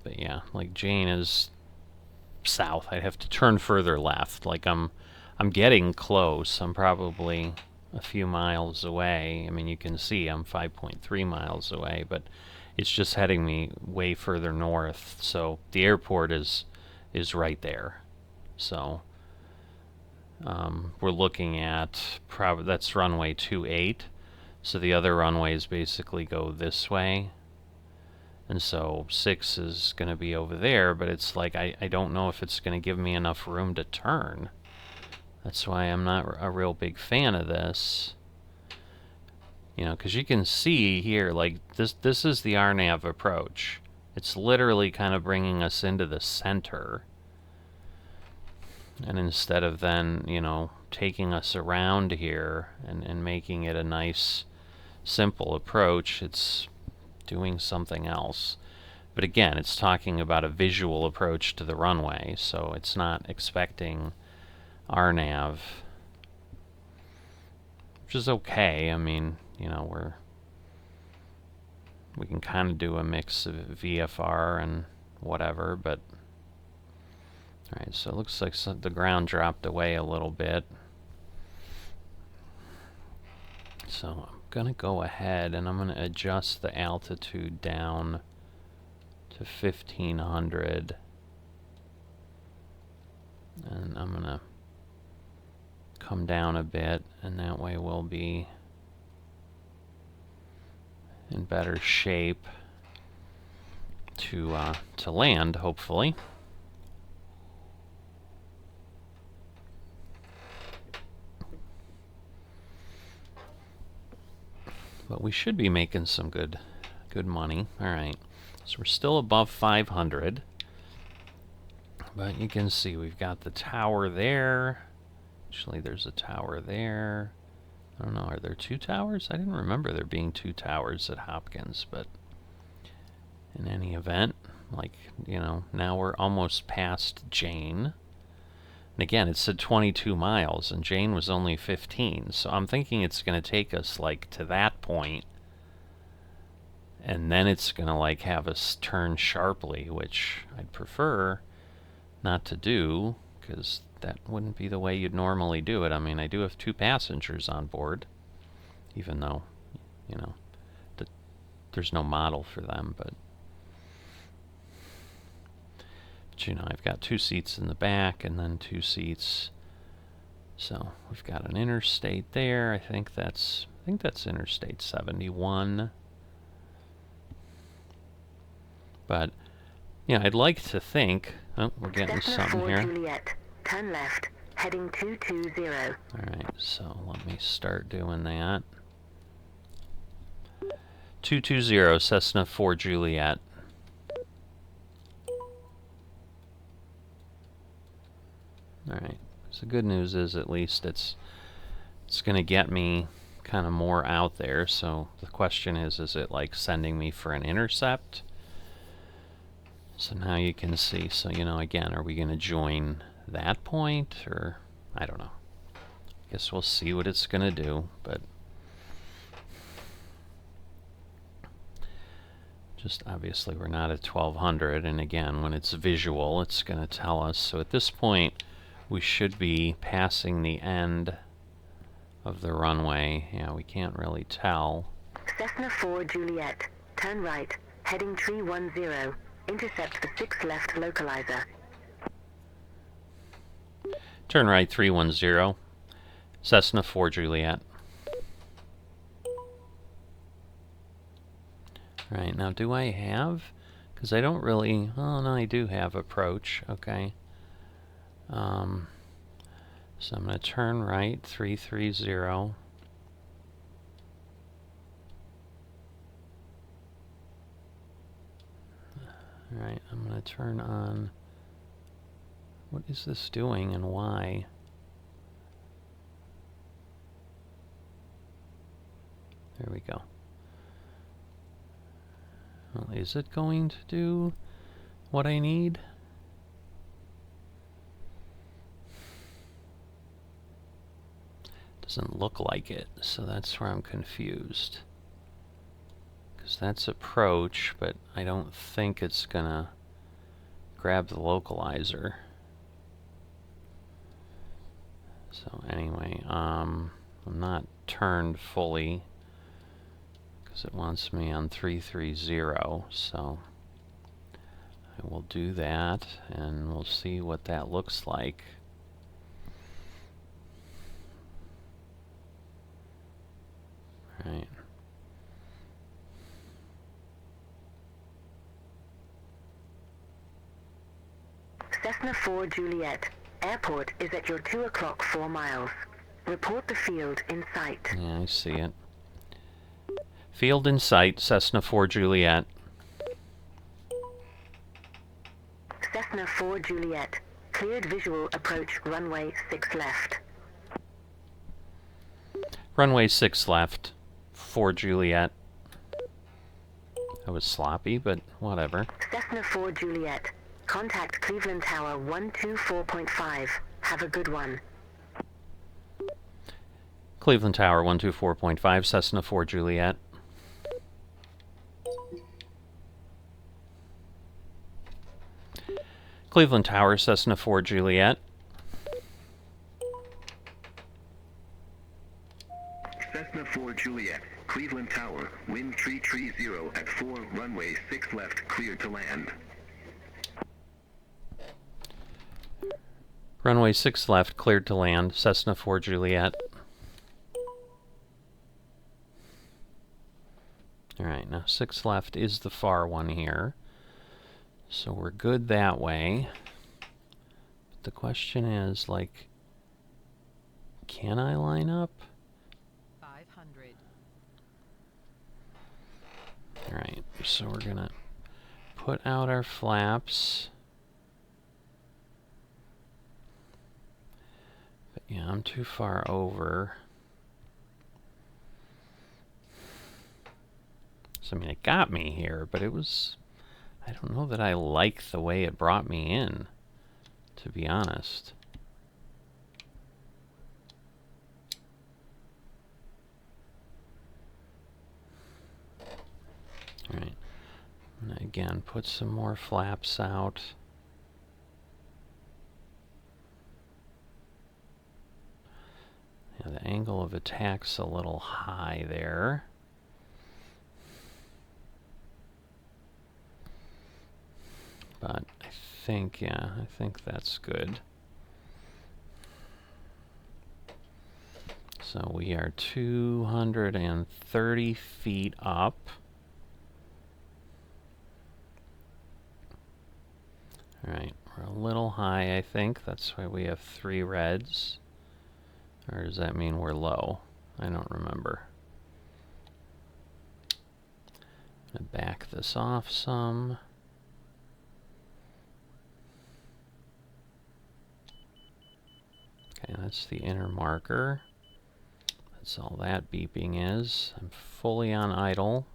But yeah, like Jane is south. I'd have to turn further left. Like I'm getting close. I'm probably a few miles away. I mean, you can see I'm 5.3 miles away, but it's just heading me way further north. So the airport is right there. So we're looking at that's runway 28. So the other runways basically go this way. And so 6 is going to be over there, but it's like I don't know if it's going to give me enough room to turn. That's why I'm not a real big fan of this. You know, because you can see here, like, this is the RNAV approach. It's literally kind of bringing us into the center. And instead of then, you know, taking us around here and making it a nice, simple approach, it's doing something else. But again, it's talking about a visual approach to the runway, so it's not expecting RNAV, which is okay. I mean, you know, we can kind of do a mix of VFR and whatever, but alright, so it looks like the ground dropped away a little bit. So I'm gonna go ahead and I'm gonna adjust the altitude down to 1500, and I'm gonna come down a bit, and that way we'll be in better shape to land, hopefully. But we should be making some good money. All right, so we're still above 500, but you can see we've got the tower there. Actually, there's a tower there. I don't know, are there 2 towers? I didn't remember there being 2 towers at Hopkins, but in any event, like, you know, now we're almost past Jane. And again, it said 22 miles, and Jane was only 15, so I'm thinking it's going to take us, like, to that point, and then it's going to, like, have us turn sharply, which I'd prefer not to do, because that wouldn't be the way you'd normally do it. I mean, I do have 2 passengers on board, even though, you know, there's no model for them, but you know, I've got 2 seats in the back and then 2 seats. So we've got an interstate there. I think that's Interstate 71. But, yeah, I'd like to think... Oh, we're getting Cessna something 4 here. Juliet, turn left, heading 220. Alright, so let me start doing that. 220, Cessna 4 Juliet. Alright, so the good news is at least it's going to get me kind of more out there. So the question is it like sending me for an intercept? So now you can see, so you know, again, are we going to join that point, or I don't know. Guess we'll see what it's going to do, but just obviously we're not at 1200, and again, when it's visual, it's going to tell us. So at this point, we should be passing the end of the runway. Yeah, we can't really tell. Cessna 4 Juliet, turn right, heading 310. Intercept the 6 left localizer. Turn right 310. Cessna 4 Juliet. Alright, now do I have... Because I don't really... Oh, no, I do have approach. Okay. So I'm going to turn right 330. Alright, I'm going to turn on... What is this doing and why? There we go. Well, is it going to do what I need? Doesn't look like it, so that's where I'm confused. Because that's approach, but I don't think it's gonna grab the localizer. So anyway, I'm not turned fully because it wants me on 330, so I will do that and we'll see what that looks like. Right. Cessna 4 Juliet, airport is at your 2 o'clock 4 miles. Report the field in sight. Yeah, I see it. Field in sight, Cessna 4 Juliet. Cessna 4 Juliet, cleared visual approach runway 6 left. Runway 6 left, 4 Juliet. That was sloppy, but whatever. Cessna 4 Juliet, contact Cleveland Tower 124.5. Have a good one. Cleveland Tower 124.5, Cessna 4 Juliet. Cleveland Tower, Cessna 4 Juliet. Cessna 4 Juliet, Cleveland Tower, wind 330 at 4, runway 6 left, cleared to land. Runway 6 left, cleared to land, Cessna 4 Juliet. Alright, now 6 left is the far one here. So we're good that way. But the question is, like, can I line up? 500. Alright, so we're gonna put out our flaps. But yeah, I'm too far over. So, I mean, it got me here, but it was... I don't know that I like the way it brought me in, to be honest. Alright. I'm gonna again put some more flaps out. Yeah, the angle of attack's a little high there. But I think, yeah, I think that's good. So we are 230 feet up. Alright, we're a little high, I think. That's why we have 3 reds. Or does that mean we're low? I don't remember. I'm going to back this off some. Okay, that's the inner marker. That's all that beeping is. I'm fully on idle.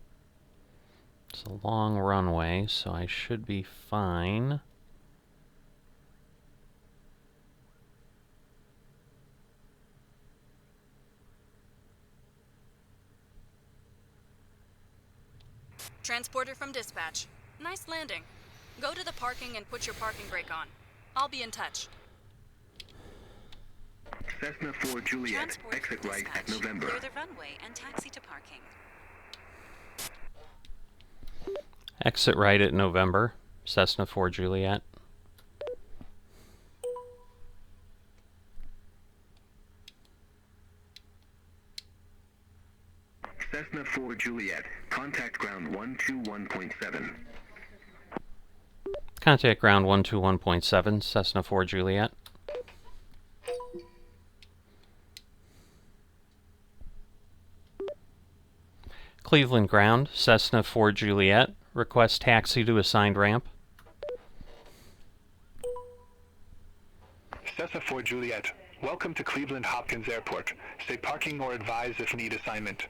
It's a long runway, so I should be fine. Transporter from dispatch. Nice landing. Go to the parking and put your parking brake on. I'll be in touch. Cessna 4 Juliet, Transport exit from right at dispatch. November. Clear the runway and taxi to parking. Exit right at November. Cessna 4 Juliet. Cessna 4 Juliet, contact ground 121.7. Contact ground 121.7, Cessna 4 Juliet. Cleveland ground, Cessna 4 Juliet. Request taxi to assigned ramp. Cessna 4 Juliet, welcome to Cleveland Hopkins Airport. Stay parking or advise if need assignment.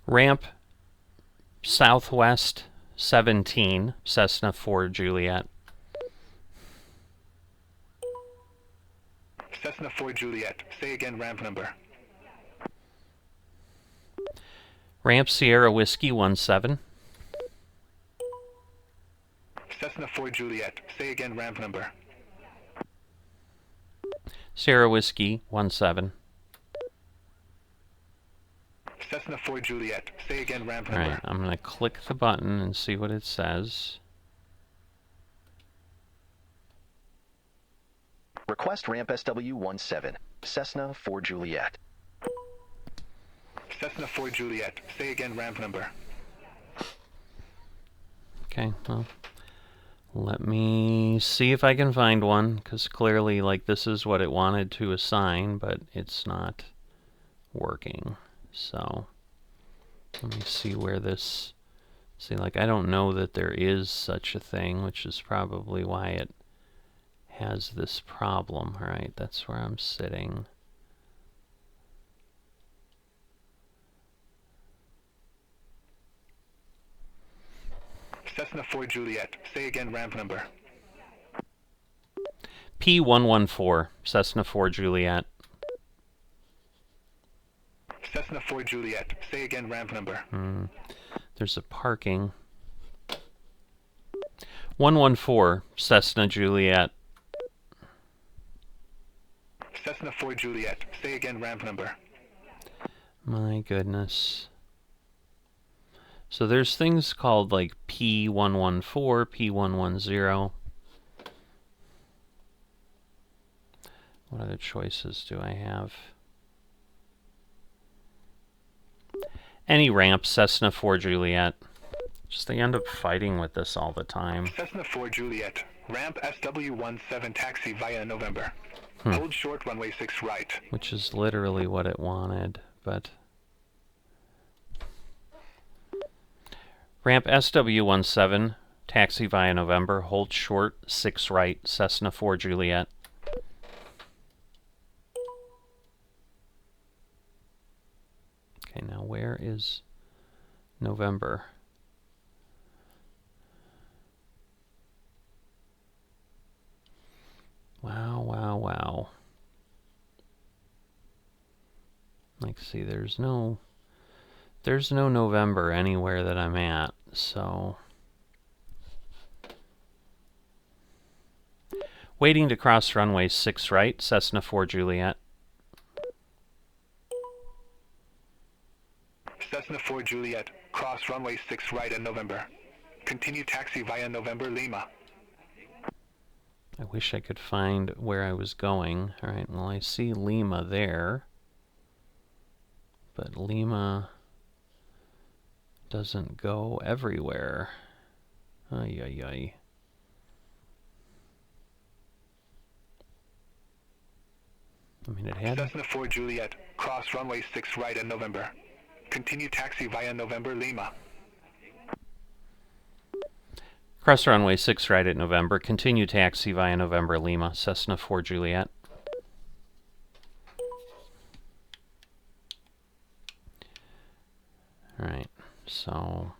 Ramp Southwest 17, Cessna 4 Juliet. Cessna 4 Juliet, say again ramp number. Ramp Sierra Whiskey 17. Cessna 4 Juliet, say again ramp number. Sierra Whiskey 17. Cessna 4 Juliet, say again ramp number. Alright, I'm going to click the button and see what it says. Request ramp SW17, Cessna 4 Juliet. Cessna 4 Juliet, say again ramp number. Okay, well, let me see if I can find one, because clearly, like, this is what it wanted to assign, but it's not working. So, let me see where this... See, like, I don't know that there is such a thing, which is probably why it has this problem. Alright, that's where I'm sitting. Cessna 4 Juliet, say again ramp number. P114, Cessna 4 Juliet. Cessna 4 Juliet, say again ramp number. There's a parking. 114, Cessna Juliet. Cessna 4 Juliet, say again ramp number. My goodness. So there's things called like P114, P110. What other choices do I have? Any ramp, Cessna 4 Juliet. Just they end up fighting with this all the time. Cessna 4 Juliet, ramp SW17 taxi via November. Hold short runway 6 right. Which is literally what it wanted, but... Ramp SW17, taxi via November, hold short, 6 right, Cessna 4 Juliet. Okay, now where is November? Wow, wow, wow. Like, see, there's no November anywhere that I'm at, so... Waiting to cross runway 6 right, Cessna 4 Juliet. Cessna 4 Juliet, cross runway 6 right in November. Continue taxi via November Lima. I wish I could find where I was going. Alright, well I see Lima there. But Lima doesn't go everywhere. Ay, ay, ay. I mean, it had... Cessna 4 Juliet, cross runway 6 right in November. Continue taxi via November Lima. Cross runway 6 right at November. Continue taxi via November Lima. Cessna 4 Juliet. Alright, so...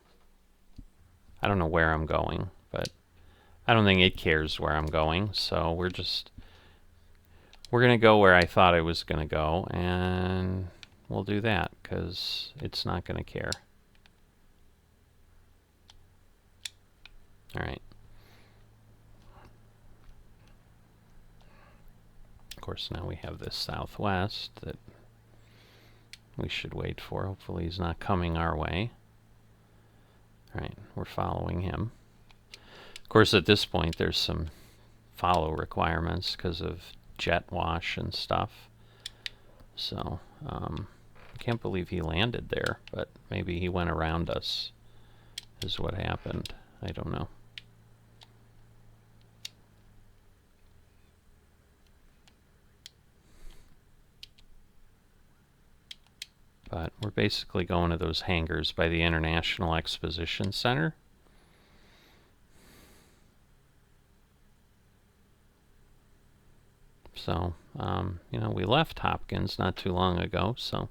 I don't know where I'm going, but I don't think it cares where I'm going, so we're gonna go where I thought I was gonna go, and we'll do that, because it's not gonna care. Alright. Of course, now we have this Southwest that we should wait for. Hopefully he's not coming our way. Alright, we're following him. Of course, at this point, there's some follow requirements because of jet wash and stuff. So, I can't believe he landed there, but maybe he went around us, is what happened. I don't know. But we're basically going to those hangars by the International Exposition Center. So, you know, we left Hopkins not too long ago, so...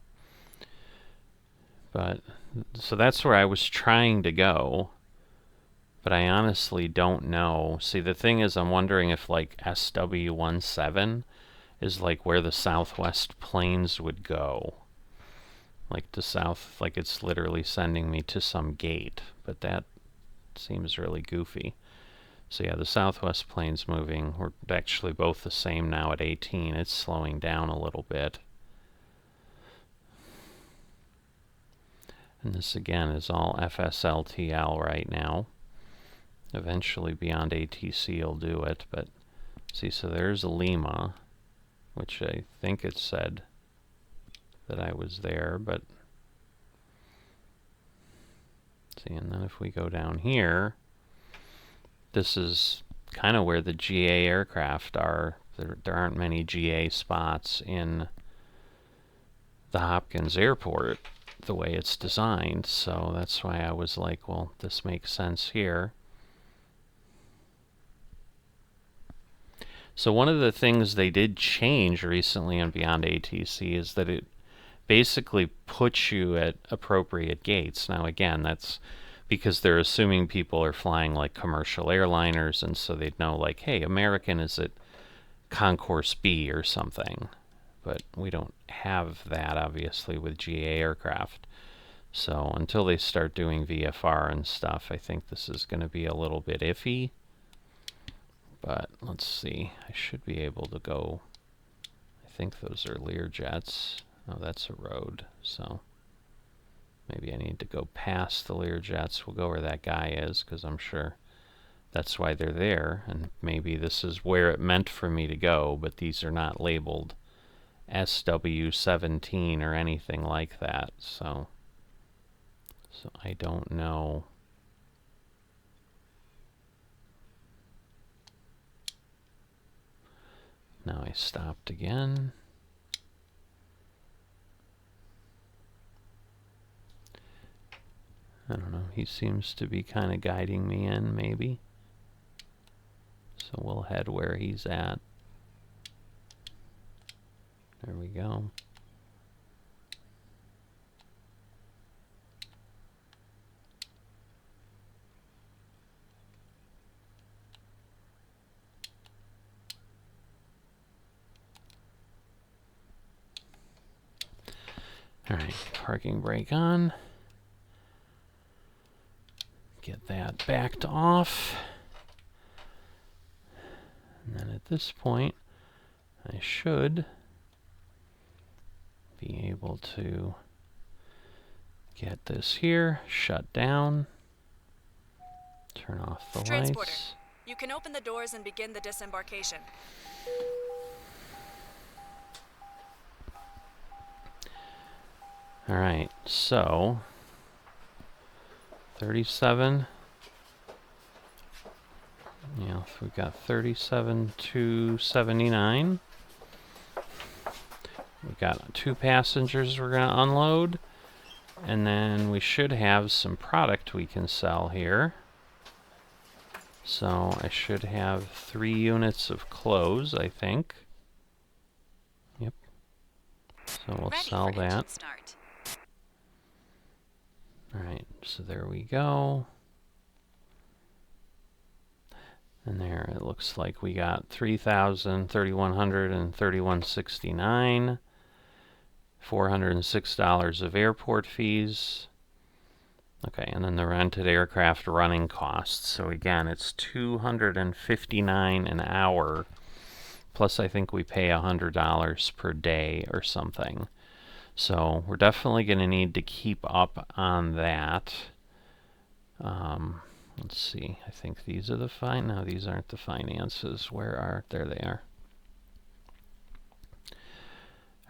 So that's where I was trying to go, but I honestly don't know. See, the thing is, I'm wondering if, like, SW-17 is, like, where the Southwest planes would go. Like to south, like it's literally sending me to some gate, but that seems really goofy. So yeah, the Southwest plane's moving. We're actually both the same now at 18. It's slowing down a little bit. And this again is all FSLTL right now. Eventually beyond ATC will do it, but see, so there's Lima, which I think it said that I was there, but see, and then if we go down here, this is kind of where the GA aircraft are. There aren't many GA spots in the Hopkins Airport the way it's designed, so that's why I was like, well, this makes sense here. So one of the things they did change recently on Beyond ATC is that it basically puts you at appropriate gates. Now again, that's because they're assuming people are flying like commercial airliners, and so they'd know like, hey, American is at Concourse B or something. But we don't have that obviously with GA aircraft. So until they start doing VFR and stuff, I think this is going to be a little bit iffy. But let's see, I should be able to go, I think those are Learjets. Oh, that's a road, so maybe I need to go past the Learjets. We'll go where that guy is, because I'm sure that's why they're there, and maybe this is where it meant for me to go, but these are not labeled SW-17 or anything like that, so I don't know. Now I stopped again. I don't know, he seems to be kind of guiding me in, maybe. So we'll head where he's at. There we go. Alright, parking brake on. Get that backed off. And then at this point, I should be able to get this here, shut down, turn off the Transporter, lights. You can open the doors and begin the disembarkation. Alright, so 37. Yeah, so we've got 37,279. We've got 2 passengers we're going to unload. And then we should have some product we can sell here. So I should have 3 units of clothes, I think. Yep. So we'll sell that. Alright, so there we go. And there it looks like we got 3,000, 3,100, and 3,169. $406 of airport fees. Okay, and then the rented aircraft running costs. So again, it's $259 an hour. Plus I think we pay $100 per day or something. So we're definitely going to need to keep up on that. Let's see. I think these are the no, these aren't the finances. Where are... There they are.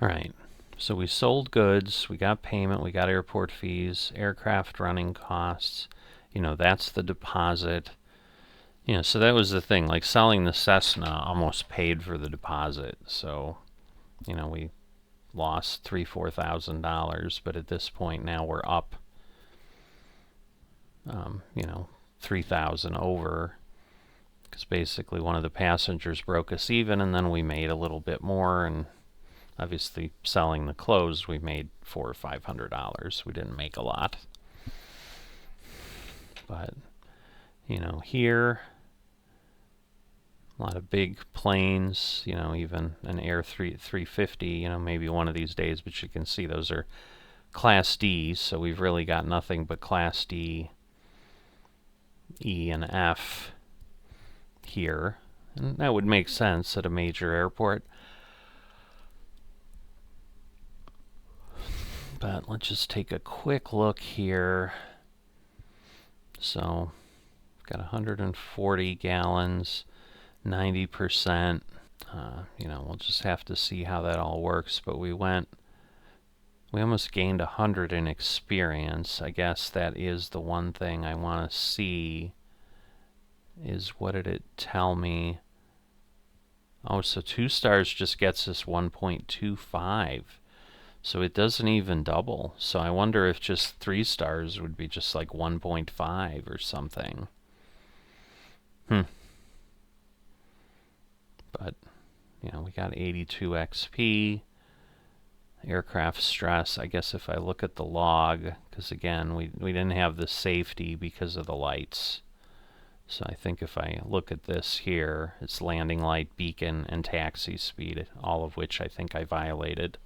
Alright. So we sold goods, we got payment, we got airport fees, aircraft running costs. You know, that's the deposit. You know, so that was the thing. Like, selling the Cessna almost paid for the deposit. So, you know, we lost $3,000-$4,000, but at this point now we're up, you know, $3,000 over, because basically one of the passengers broke us even, and then we made a little bit more, and obviously selling the clothes we made $400 or $500. We didn't make a lot, but you know, here a lot of big planes, you know, even an Air 350, you know, maybe one of these days, but you can see those are Class D, so we've really got nothing but Class D, E, and F here. And that would make sense at a major airport. But let's just take a quick look here. So, we've got 140 gallons. 90%, you know, we'll just have to see how that all works, but we almost gained 100 in experience. I guess that is the one thing I want to see, is what did it tell me? Oh, so 2 stars just gets us 1.25, so it doesn't even double. So I wonder if just 3 stars would be just like 1.5 or something. But, you know, we got 82 XP, aircraft stress. I guess if I look at the log, because again, we didn't have the safety because of the lights. So I think if I look at this here, it's landing light, beacon, and taxi speed, all of which I think I violated.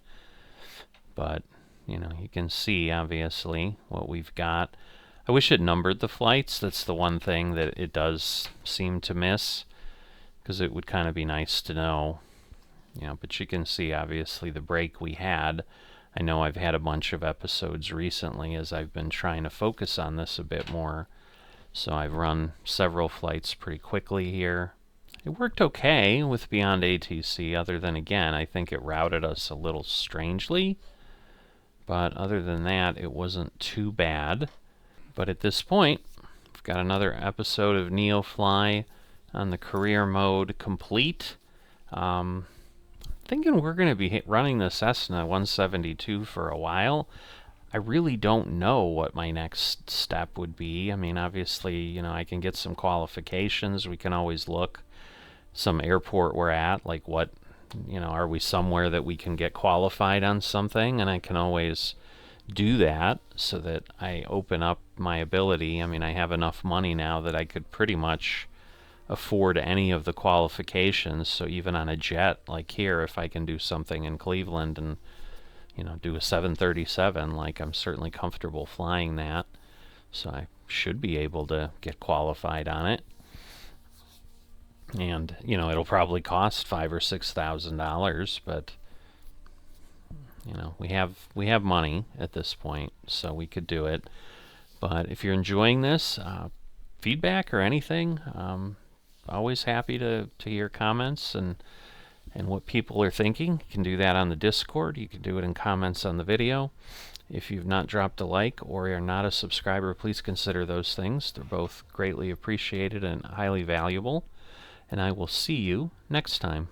But, you know, you can see, obviously, what we've got. I wish it numbered the flights. That's the one thing that it does seem to miss, because it would kind of be nice to know, you know, but you can see obviously the break we had. I know I've had a bunch of episodes recently as I've been trying to focus on this a bit more, so I've run several flights pretty quickly here. It worked okay with Beyond ATC, other than, again, I think it routed us a little strangely, but other than that, it wasn't too bad. But at this point, we've got another episode of Neofly on the career mode complete. Thinking we're going to be running the Cessna 172 for a while. I really don't know what my next step would be. I mean, obviously, you know, I can get some qualifications. We can always look some airport we're at, like what, you know, are we somewhere that we can get qualified on something? And I can always do that so that I open up my ability. I mean, I have enough money now that I could pretty much afford any of the qualifications. So even on a jet like here, if I can do something in Cleveland and, you know, do a 737, like, I'm certainly comfortable flying that, so I should be able to get qualified on it. And, you know, it'll probably cost $5,000 or $6,000, but, you know, we have money at this point, so we could do it. But if you're enjoying this, feedback or anything, always happy to hear comments and what people are thinking. You can do that on the Discord. You can do it in comments on the video. If you've not dropped a like or are not a subscriber, please consider those things. They're both greatly appreciated and highly valuable. And I will see you next time.